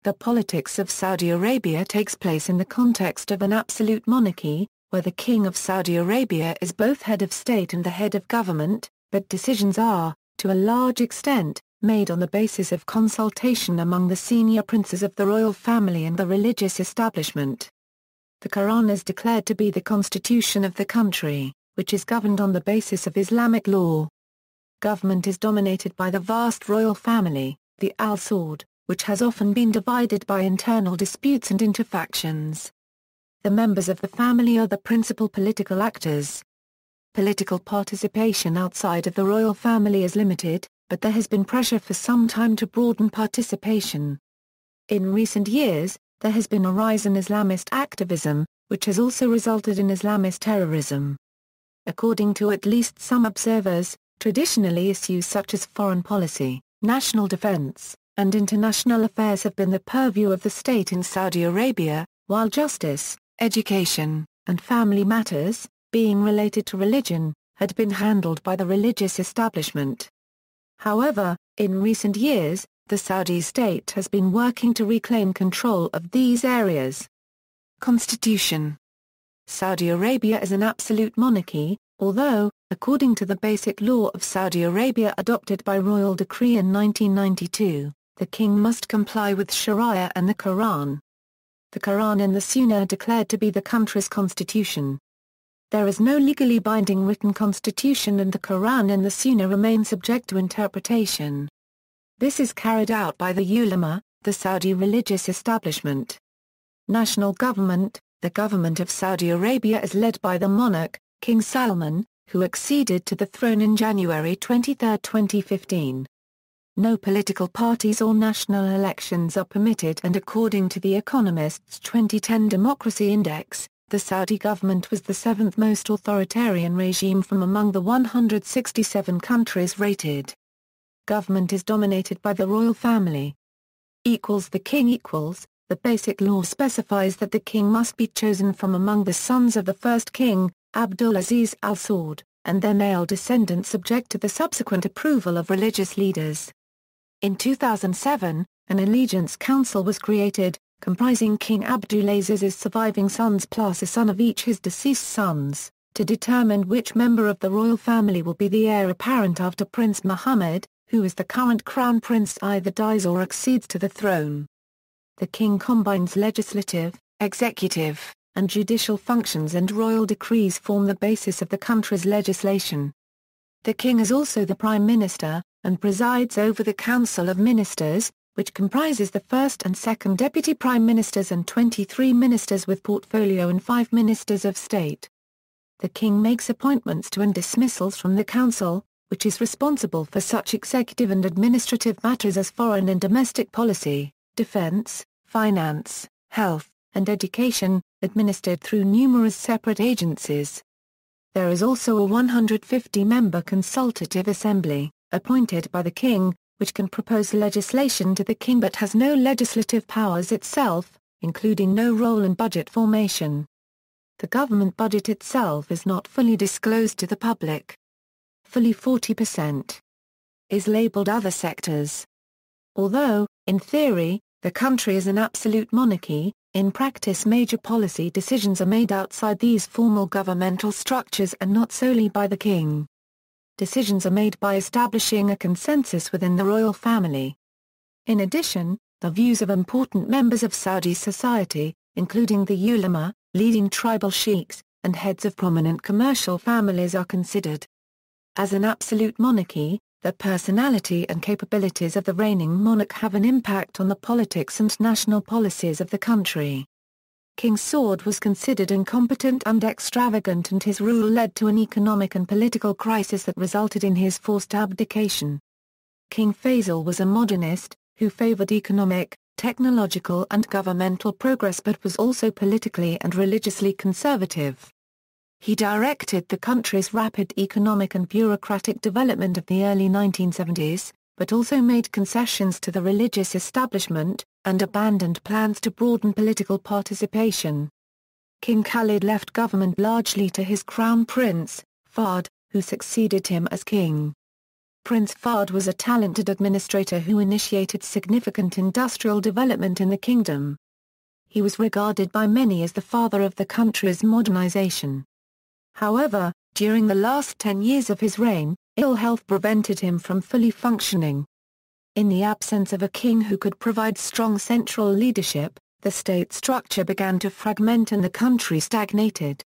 The politics of Saudi Arabia takes place in the context of an absolute monarchy, where the King of Saudi Arabia is both head of state and the head of government, but decisions are, to a large extent, made on the basis of consultation among the senior princes of the royal family and the religious establishment. The Qur'an is declared to be the constitution of the country, which is governed on the basis of Islamic law. Government is dominated by the vast royal family, the Saud, which has often been divided by internal disputes and interfactions. The members of the family are the principal political actors. Political participation outside of the royal family is limited, but there has been pressure for some time to broaden participation. In recent years, there has been a rise in Islamist activism, which has also resulted in Islamist terrorism. According to at least some observers, traditionally issues such as foreign policy, national defense, and international affairs have been the purview of the state in Saudi Arabia, while justice, education, and family matters, being related to religion, had been handled by the religious establishment. However, in recent years, the Saudi state has been working to reclaim control of these areas. Constitution. Saudi Arabia is an absolute monarchy, although, according to the basic law of Saudi Arabia adopted by royal decree in 1992, the king must comply with Sharia and the Qur'an. The Qur'an and the Sunnah are declared to be the country's constitution. There is no legally binding written constitution and the Qur'an and the Sunnah remain subject to interpretation. This is carried out by the ulama, the Saudi religious establishment. National government. The government of Saudi Arabia is led by the monarch, King Salman, who acceded to the throne in January 23, 2015. No political parties or national elections are permitted, and according to The Economist's 2010 Democracy Index, the Saudi government was the seventh most authoritarian regime from among the 167 countries rated. Government is dominated by the royal family. The king the basic law specifies that the king must be chosen from among the sons of the first king, Abdulaziz Al Saud, and their male descendants subject to the subsequent approval of religious leaders. In 2007, an allegiance council was created, comprising King Abdulaziz's surviving sons plus a son of each his deceased sons, to determine which member of the royal family will be the heir apparent after Prince Mohammed, who is the current crown prince, either dies or accedes to the throne. The king combines legislative, executive, and judicial functions, and royal decrees form the basis of the country's legislation. The king is also the prime minister, and presides over the Council of Ministers, which comprises the first and second deputy prime ministers and 23 ministers with portfolio and 5 ministers of state. The king makes appointments to and dismissals from the council, which is responsible for such executive and administrative matters as foreign and domestic policy, defense, finance, health, and education, administered through numerous separate agencies. There is also a 150-member consultative assembly, appointed by the king, which can propose legislation to the king but has no legislative powers itself, including no role in budget formation. The government budget itself is not fully disclosed to the public. Fully 40% is labeled other sectors. Although, in theory, the country is an absolute monarchy, in practice major policy decisions are made outside these formal governmental structures and not solely by the king. Decisions are made by establishing a consensus within the royal family. In addition, the views of important members of Saudi society, including the ulama, leading tribal sheikhs, and heads of prominent commercial families are considered. As an absolute monarchy, the personality and capabilities of the reigning monarch have an impact on the politics and national policies of the country. King Saud was considered incompetent and extravagant, and his rule led to an economic and political crisis that resulted in his forced abdication. King Faisal was a modernist, who favored economic, technological and governmental progress but was also politically and religiously conservative. He directed the country's rapid economic and bureaucratic development of the early 1970s, but also made concessions to the religious establishment, and abandoned plans to broaden political participation. King Khalid left government largely to his crown prince, Fahd, who succeeded him as king. Prince Saud was a talented administrator who initiated significant industrial development in the kingdom. He was regarded by many as the father of the country's modernization. However, during the last 10 years of his reign, ill health prevented him from fully functioning. In the absence of a king who could provide strong central leadership, the state structure began to fragment and the country stagnated.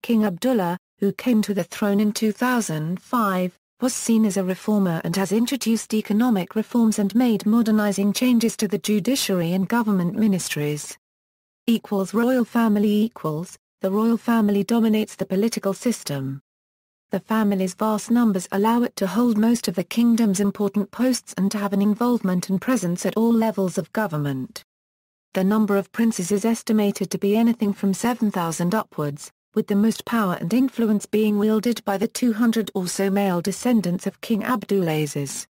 King Abdullah, who came to the throne in 2005, was seen as a reformer and has introduced economic reforms and made modernizing changes to the judiciary and government ministries. Royal family The royal family dominates the political system. The family's vast numbers allow it to hold most of the kingdom's important posts and to have an involvement and presence at all levels of government. The number of princes is estimated to be anything from 7,000 upwards, with the most power and influence being wielded by the 200 or so male descendants of King Abdulaziz.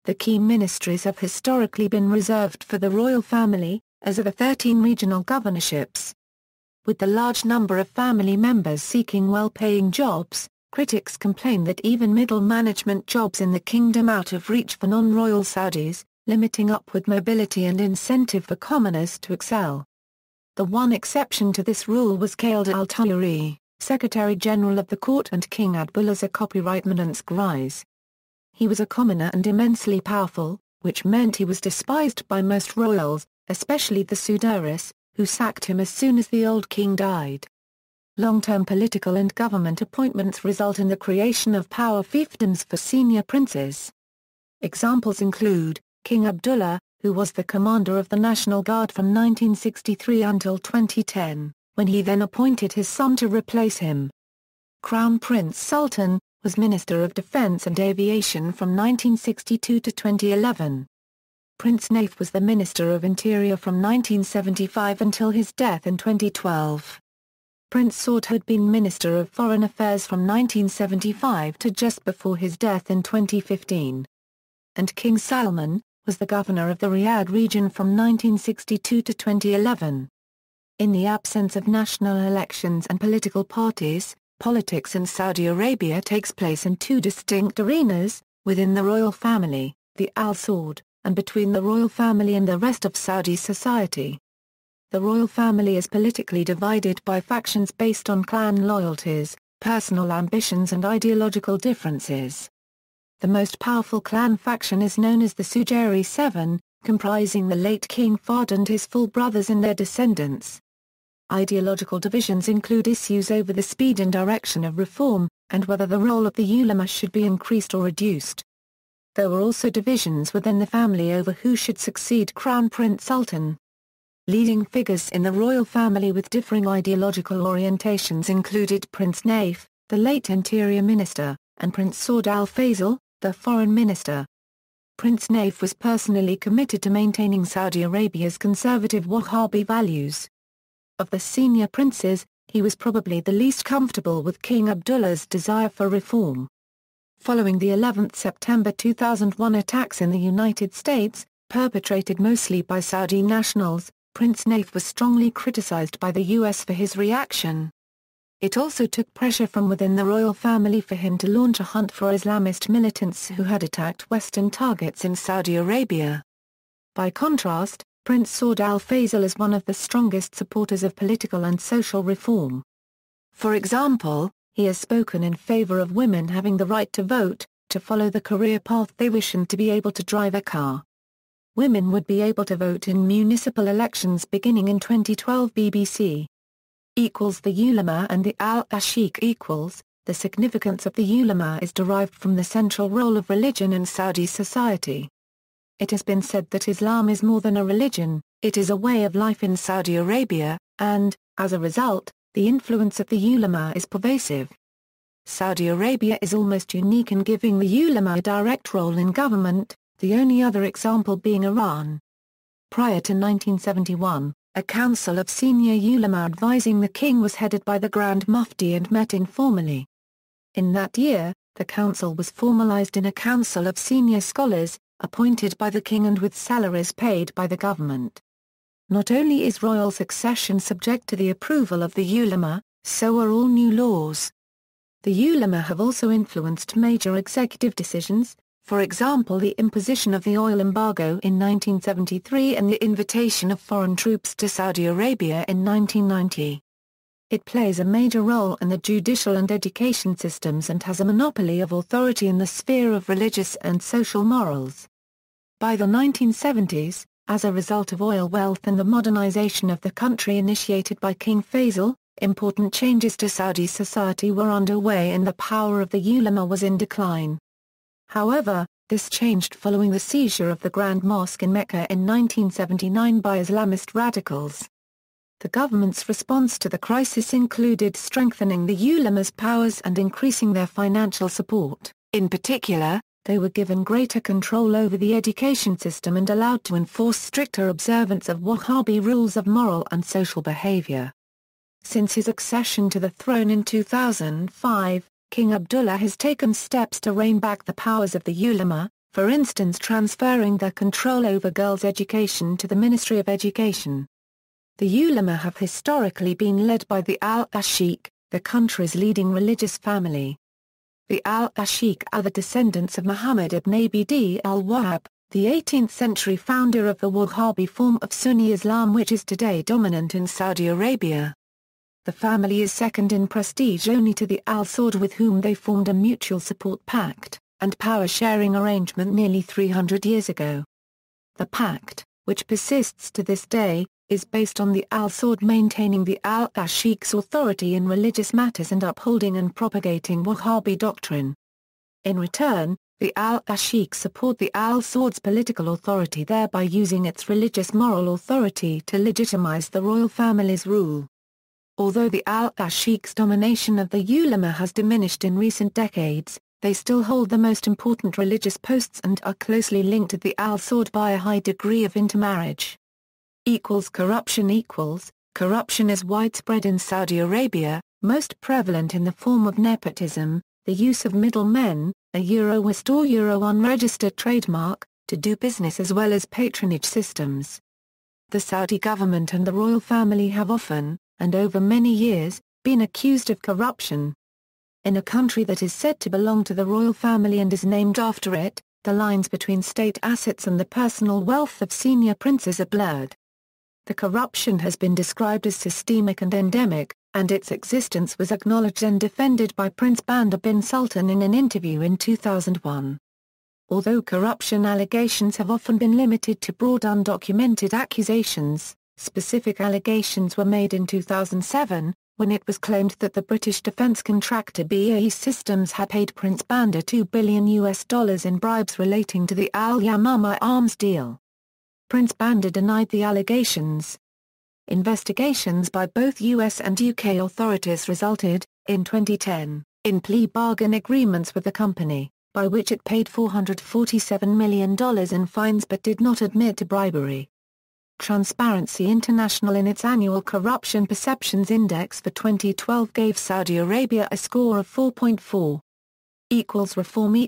The key ministries have historically been reserved for the royal family, as are the 13 regional governorships. With the large number of family members seeking well-paying jobs, critics complain that even middle management jobs in the kingdom out of reach for non-royal Saudis, limiting upward mobility and incentive for commoners to excel. The one exception to this rule was Khaled al-Tawri, Secretary-General of the court and King Abdullah's copyright Monarchy. He was a commoner and immensely powerful, which meant he was despised by most royals, especially the Saudaris, who sacked him as soon as the old king died. Long-term political and government appointments result in the creation of power fiefdoms for senior princes. Examples include King Abdullah, who was the commander of the National Guard from 1963 until 2010, when he then appointed his son to replace him. Crown Prince Sultan, was Minister of Defense and Aviation from 1962 to 2011. Prince Naif was the Minister of Interior from 1975 until his death in 2012. Prince Saud had been Minister of Foreign Affairs from 1975 to just before his death in 2015. And King Salman, was the governor of the Riyadh region from 1962 to 2011. In the absence of national elections and political parties, politics in Saudi Arabia takes place in two distinct arenas, within the royal family, the Al Saud, and between the royal family and the rest of Saudi society. The royal family is politically divided by factions based on clan loyalties, personal ambitions and ideological differences. The most powerful clan faction is known as the Sujari Seven, comprising the late King Saud and his full brothers and their descendants. Ideological divisions include issues over the speed and direction of reform, and whether the role of the ulama should be increased or reduced. There were also divisions within the family over who should succeed Crown Prince Sultan. Leading figures in the royal family with differing ideological orientations included Prince Naif, the late Interior Minister, and Prince Saud al-Faisal, the Foreign Minister. Prince Naif was personally committed to maintaining Saudi Arabia's conservative Wahhabi values. Of the senior princes, he was probably the least comfortable with King Abdullah's desire for reform. Following the 11 September 2001 attacks in the United States, perpetrated mostly by Saudi nationals, Prince Naif was strongly criticized by the U.S. for his reaction. It also took pressure from within the royal family for him to launch a hunt for Islamist militants who had attacked Western targets in Saudi Arabia. By contrast, Prince Saud al-Faisal is one of the strongest supporters of political and social reform. For example, he has spoken in favor of women having the right to vote, to follow the career path they wish and to be able to drive a car. Women would be able to vote in municipal elections beginning in 2012. BBC The ulama and the al-ashiq The significance of the ulama is derived from the central role of religion in Saudi society. It has been said that Islam is more than a religion, it is a way of life in Saudi Arabia, and, as a result, the influence of the ulama is pervasive. Saudi Arabia is almost unique in giving the ulama a direct role in government, the only other example being Iran. Prior to 1971, a council of senior ulama advising the king was headed by the Grand Mufti and met informally. In that year, the council was formalized in a council of senior scholars, appointed by the king and with salaries paid by the government. Not only is royal succession subject to the approval of the ulama, so are all new laws. The ulama have also influenced major executive decisions, for example the imposition of the oil embargo in 1973 and the invitation of foreign troops to Saudi Arabia in 1990. It plays a major role in the judicial and education systems and has a monopoly of authority in the sphere of religious and social morals. By the 1970s, as a result of oil wealth and the modernization of the country initiated by King Faisal, important changes to Saudi society were underway and the power of the ulama was in decline. However, this changed following the seizure of the Grand Mosque in Mecca in 1979 by Islamist radicals. The government's response to the crisis included strengthening the ulama's powers and increasing their financial support. In particular, they were given greater control over the education system and allowed to enforce stricter observance of Wahhabi rules of moral and social behavior. Since his accession to the throne in 2005, King Abdullah has taken steps to rein back the powers of the ulama, for instance transferring their control over girls' education to the Ministry of Education. The ulama have historically been led by the al-Ashik, the country's leading religious family. The al-Ashik are the descendants of Muhammad ibn Abd al-Wahhab, the 18th-century founder of the Wahhabi form of Sunni Islam which is today dominant in Saudi Arabia. The family is second in prestige only to the al-Saud with whom they formed a mutual support pact and power-sharing arrangement nearly 300 years ago. The pact, which persists to this day, is based on the al-Saud maintaining the al-Ashik's authority in religious matters and upholding and propagating Wahhabi doctrine. In return, the al-Ashik support the al-Saud's political authority thereby using its religious moral authority to legitimize the royal family's rule. Although the al-Ashik's domination of the ulama has diminished in recent decades, they still hold the most important religious posts and are closely linked to the al-Saud by a high degree of intermarriage. Corruption Corruption is widespread in Saudi Arabia, most prevalent in the form of nepotism, the use of middlemen, a Euro-West or Euro-unregistered trademark, to do business as well as patronage systems. The Saudi government and the royal family have often, and over many years, been accused of corruption. In a country that is said to belong to the royal family and is named after it, the lines between state assets and the personal wealth of senior princes are blurred. The corruption has been described as systemic and endemic, and its existence was acknowledged and defended by Prince Bandar bin Sultan in an interview in 2001. Although corruption allegations have often been limited to broad undocumented accusations, specific allegations were made in 2007, when it was claimed that the British defence contractor BAE Systems had paid Prince Bandar $2 billion in bribes relating to the Al-Yamama arms deal. Prince Bandar denied the allegations. Investigations by both US and UK authorities resulted, in 2010, in plea bargain agreements with the company, by which it paid $447 million in fines but did not admit to bribery. Transparency International in its annual Corruption Perceptions Index for 2012 gave Saudi Arabia a score of 4.4. Reform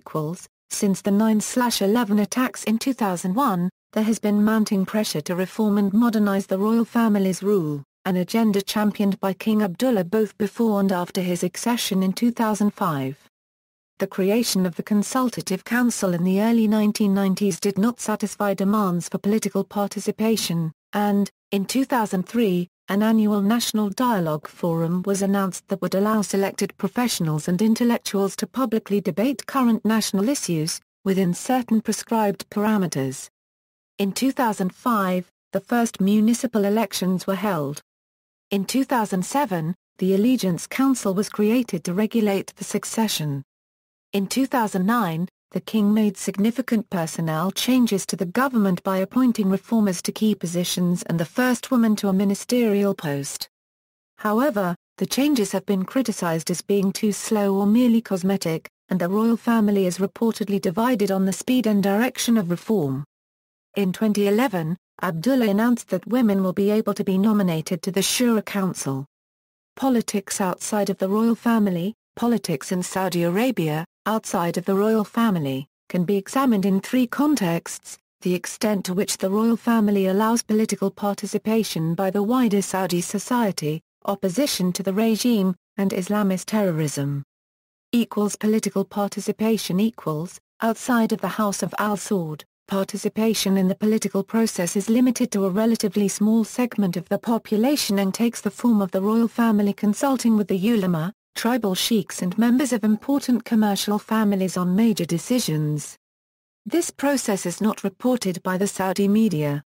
Since the 9/11 attacks in 2001, there has been mounting pressure to reform and modernize the royal family's rule, an agenda championed by King Abdullah both before and after his accession in 2005. The creation of the Consultative Council in the early 1990s did not satisfy demands for political participation, and, in 2003, an annual National Dialogue Forum was announced that would allow selected professionals and intellectuals to publicly debate current national issues, within certain prescribed parameters. In 2005, the first municipal elections were held. In 2007, the Allegiance Council was created to regulate the succession. In 2009, the king made significant personnel changes to the government by appointing reformers to key positions and the first woman to a ministerial post. However, the changes have been criticized as being too slow or merely cosmetic, and the royal family is reportedly divided on the speed and direction of reform. In 2011, Abdullah announced that women will be able to be nominated to the Shura Council. Politics outside of the royal family. Politics in Saudi Arabia, outside of the royal family, can be examined in three contexts: the extent to which the royal family allows political participation by the wider Saudi society, opposition to the regime, and Islamist terrorism. Political participation Outside of the House of Al Saud, participation in the political process is limited to a relatively small segment of the population and takes the form of the royal family consulting with the ulama, tribal sheikhs and members of important commercial families on major decisions. This process is not reported by the Saudi media.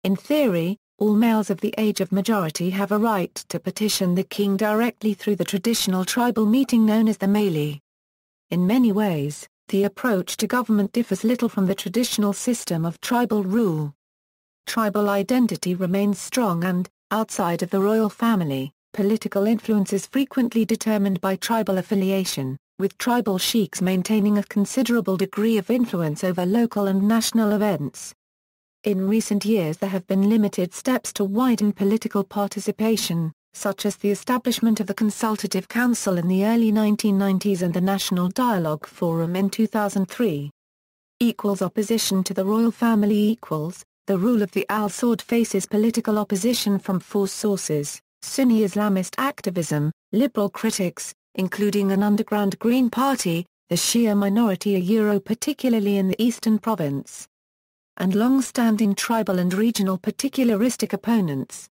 In theory, all males of the age of majority have a right to petition the king directly through the traditional tribal meeting known as the Mali. In many ways, the approach to government differs little from the traditional system of tribal rule. Tribal identity remains strong and, outside of the royal family, political influence is frequently determined by tribal affiliation, with tribal sheikhs maintaining a considerable degree of influence over local and national events. In recent years there have been limited steps to widen political participation, such as the establishment of the Consultative Council in the early 1990s and the National Dialogue Forum in 2003. Opposition to the royal family. The rule of the Al Saud faces political opposition from four sources: Sunni Islamist activism, liberal critics, including an underground Green Party, the Shia minority particularly in the eastern province, and long-standing tribal and regional particularistic opponents.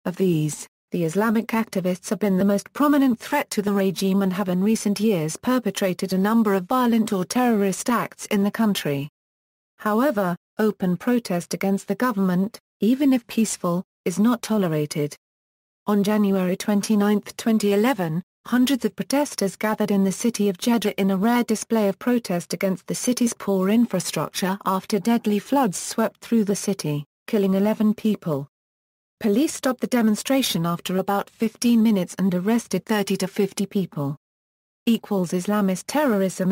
Of these, the Islamic activists have been the most prominent threat to the regime and have in recent years perpetrated a number of violent or terrorist acts in the country. However, open protest against the government, even if peaceful, is not tolerated. On January 29, 2011, hundreds of protesters gathered in the city of Jeddah in a rare display of protest against the city's poor infrastructure after deadly floods swept through the city, killing 11 people. Police stopped the demonstration after about 15 minutes and arrested 30 to 50 people. Islamist terrorism.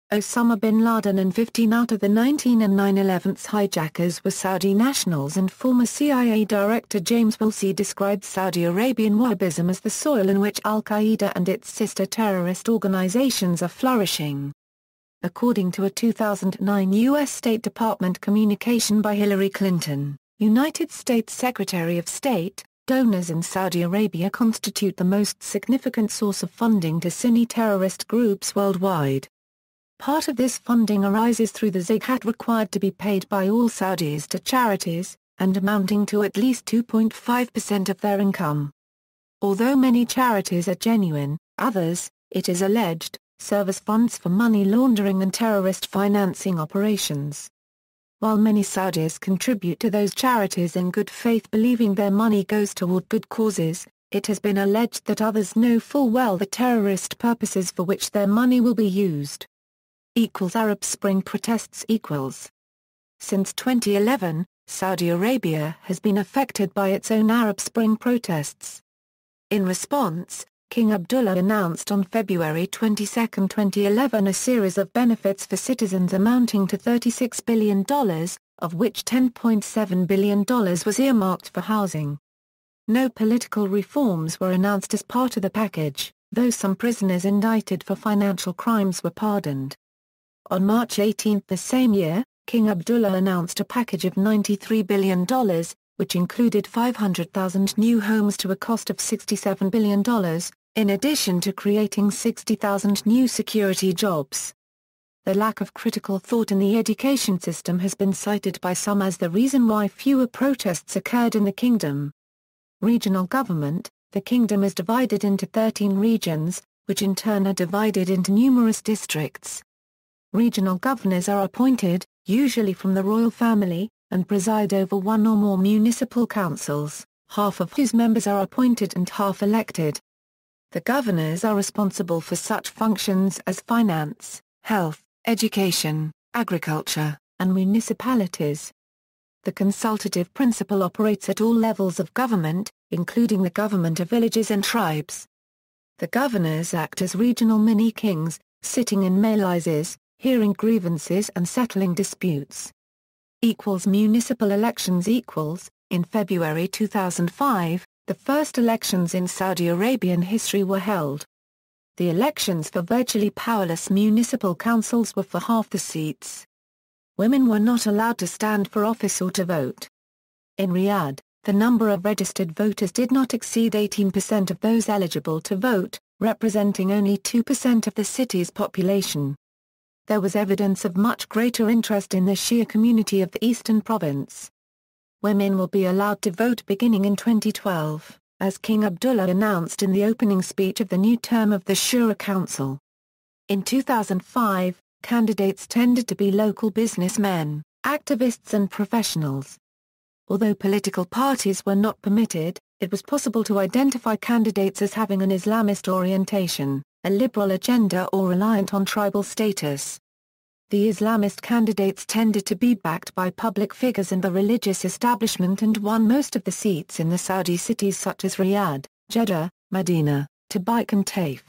Osama bin Laden and 15 out of the 19 and 9/11's hijackers were Saudi nationals, and former CIA Director James Woolsey described Saudi Arabian Wahhabism as the soil in which Al-Qaeda and its sister terrorist organizations are flourishing. According to a 2009 U.S. State Department communication by Hillary Clinton, United States Secretary of State, donors in Saudi Arabia constitute the most significant source of funding to Sunni terrorist groups worldwide. Part of this funding arises through the zakat required to be paid by all Saudis to charities, and amounting to at least 2.5% of their income. Although many charities are genuine, others, it is alleged, serve as funds for money laundering and terrorist financing operations. While many Saudis contribute to those charities in good faith believing their money goes toward good causes, it has been alleged that others know full well the terrorist purposes for which their money will be used. Arab Spring protests. Since 2011, Saudi Arabia has been affected by its own Arab Spring protests. In response, King Abdullah announced on February 22, 2011 a series of benefits for citizens amounting to $36 billion, of which $10.7 billion was earmarked for housing. No political reforms were announced as part of the package, though some prisoners indicted for financial crimes were pardoned. On March 18 the same year, King Abdullah announced a package of $93 billion, which included 500,000 new homes to a cost of $67 billion, in addition to creating 60,000 new security jobs. The lack of critical thought in the education system has been cited by some as the reason why fewer protests occurred in the kingdom. Regional government. The kingdom is divided into 13 regions, which in turn are divided into numerous districts. Regional governors are appointed, usually from the royal family, and preside over one or more municipal councils, half of whose members are appointed and half elected. The governors are responsible for such functions as finance, health, education, agriculture, and municipalities. The consultative principle operates at all levels of government, including the government of villages and tribes. The governors act as regional mini-kings, sitting in majlises, hearing grievances and settling disputes. Municipal elections. In February 2005, the first elections in Saudi Arabian history were held. The elections for virtually powerless municipal councils were for half the seats. Women were not allowed to stand for office or to vote. In Riyadh, the number of registered voters did not exceed 18% of those eligible to vote, representing only 2% of the city's population. there was evidence of much greater interest in the Shia community of the eastern province. Women will be allowed to vote beginning in 2012, as King Abdullah announced in the opening speech of the new term of the Shura Council. In 2005, candidates tended to be local businessmen, activists and professionals. Although political parties were not permitted, it was possible to identify candidates as having an Islamist orientation, a liberal agenda or reliant on tribal status. The Islamist candidates tended to be backed by public figures and the religious establishment and won most of the seats in the Saudi cities such as Riyadh, Jeddah, Medina, Tabaik and Taif.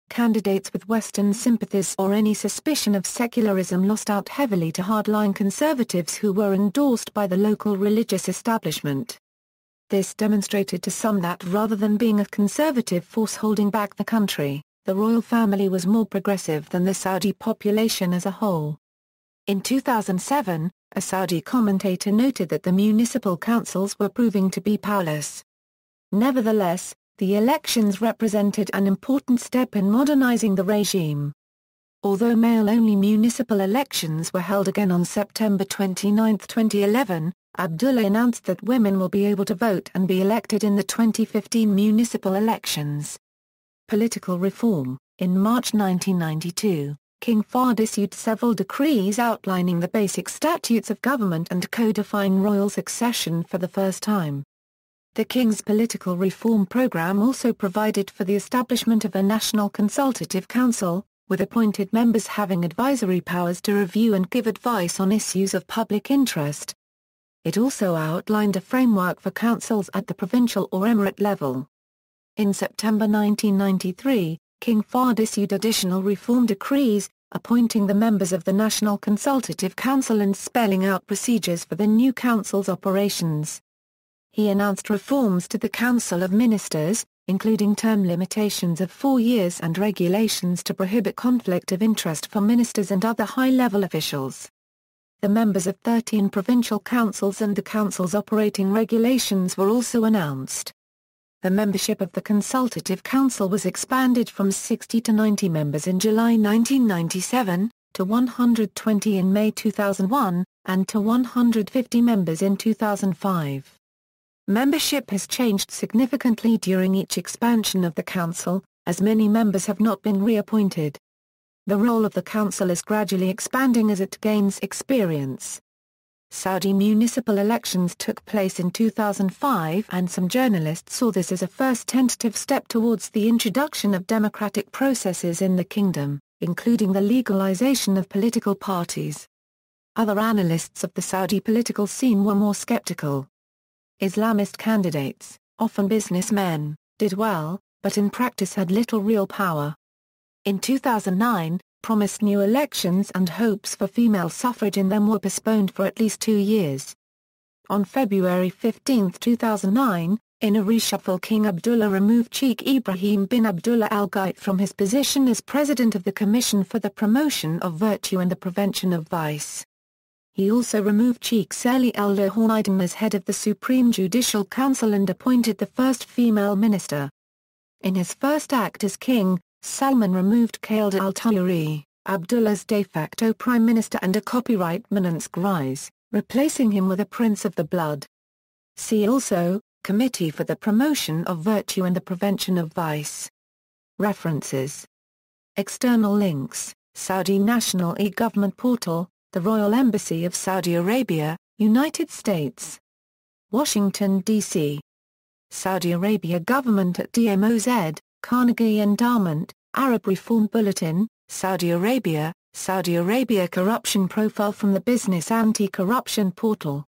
Candidates with Western sympathies or any suspicion of secularism lost out heavily to hardline conservatives who were endorsed by the local religious establishment. This demonstrated to some that rather than being a conservative force holding back the country, the royal family was more progressive than the Saudi population as a whole. In 2007, a Saudi commentator noted that the municipal councils were proving to be powerless. Nevertheless, the elections represented an important step in modernizing the regime. Although male-only municipal elections were held again on September 29, 2011, Abdullah announced that women will be able to vote and be elected in the 2015 municipal elections. Political reform. In March 1992, King Fahd issued several decrees outlining the basic statutes of government and codifying royal succession for the first time. The king's political reform program also provided for the establishment of a national consultative council, with appointed members having advisory powers to review and give advice on issues of public interest. It also outlined a framework for councils at the provincial or emirate level. In September 1993, King Fahd issued additional reform decrees, appointing the members of the National Consultative Council and spelling out procedures for the new council's operations. He announced reforms to the Council of Ministers, including term limitations of 4 years and regulations to prohibit conflict of interest for ministers and other high-level officials. The members of 13 provincial councils and the council's operating regulations were also announced. The membership of the Consultative Council was expanded from 60 to 90 members in July 1997, to 120 in May 2001, and to 150 members in 2005. Membership has changed significantly during each expansion of the Council, as many members have not been reappointed. The role of the Council is gradually expanding as it gains experience. Saudi municipal elections took place in 2005 and some journalists saw this as a first tentative step towards the introduction of democratic processes in the kingdom, including the legalization of political parties. Other analysts of the Saudi political scene were more skeptical. Islamist candidates, often businessmen, did well, but in practice had little real power. In 2009, promised new elections and hopes for female suffrage in them were postponed for at least 2 years. On February 15, 2009, in a reshuffle, King Abdullah removed Sheikh Ibrahim bin Abdullah Al Ghait from his position as president of the Commission for the Promotion of Virtue and the Prevention of Vice. He also removed Sheikh Salih Al Lahoraidan as head of the Supreme Judicial Council and appointed the first female minister. In his first act as king, Salman removed Khaled al-Tayuri, Abdullah's de facto prime minister and a copyright eminence grise, replacing him with a prince of the blood. See also, Committee for the Promotion of Virtue and the Prevention of Vice. References. External links, Saudi National e-Government Portal, the Royal Embassy of Saudi Arabia, United States. Washington, D.C. Saudi Arabia Government at DMOZ, Carnegie Endowment, Arab Reform Bulletin, Saudi Arabia Corruption Profile from the Business Anti-Corruption Portal.